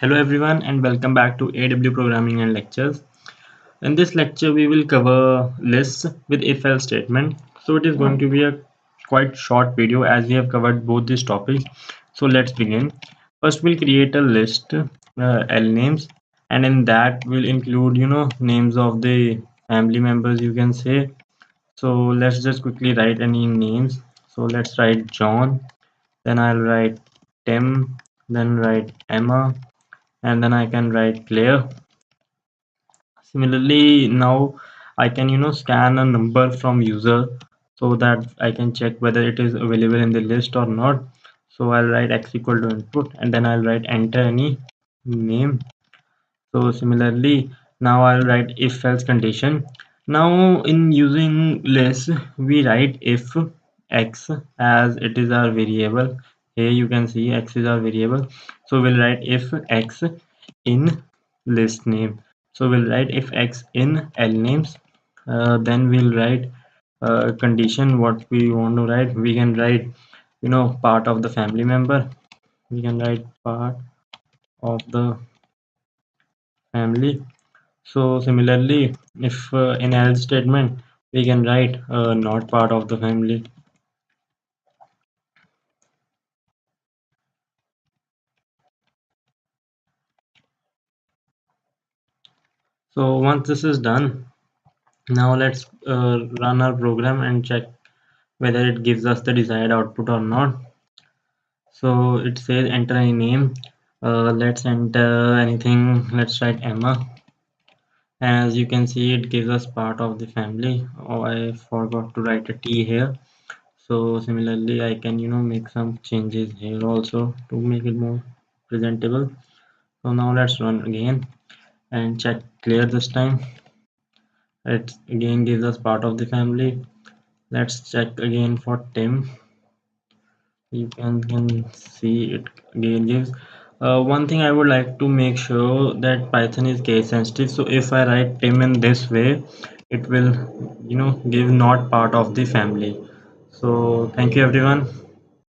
Hello everyone and welcome back to AW Programming and Lectures. In this lecture we will cover lists with if-else statement. So it is going to be a quite short video as we have covered both these topics. So let's begin. First we'll create a list L names, and in that we'll include names of the family members, you can say. So let's just quickly write any names. So let's write John, then I'll write Tim, then write Emma, and then I can write Claire. Similarly, now I can scan a number from user so that I can check whether it is available in the list or not. So I'll write x equal to input, and then I'll write enter any name. So similarly, now I'll write if else condition. Now in using list, we write if x, as it is our variable. Here you can see x is our variable. So we'll write if x in list name. So we'll write if x in L names. Then we'll write condition what we want to write. We can write part of the family member. We can write part of the family. So similarly, if in else statement we can write not part of the family. So once this is done, now let's run our program and check whether it gives us the desired output or not. So it says enter any name. Let's enter anything. Let's write Emma. As you can see, it gives us part of the family. Oh, I forgot to write a T here. So similarly, I can make some changes here also to make it more presentable. So now let's run again and check clear this time. It again gives us part of the family. Let's check again for Tim. You can see it again gives. One thing I would like to make sure that Python is case sensitive. So if I write Tim in this way, it will give not part of the family. So thank you everyone.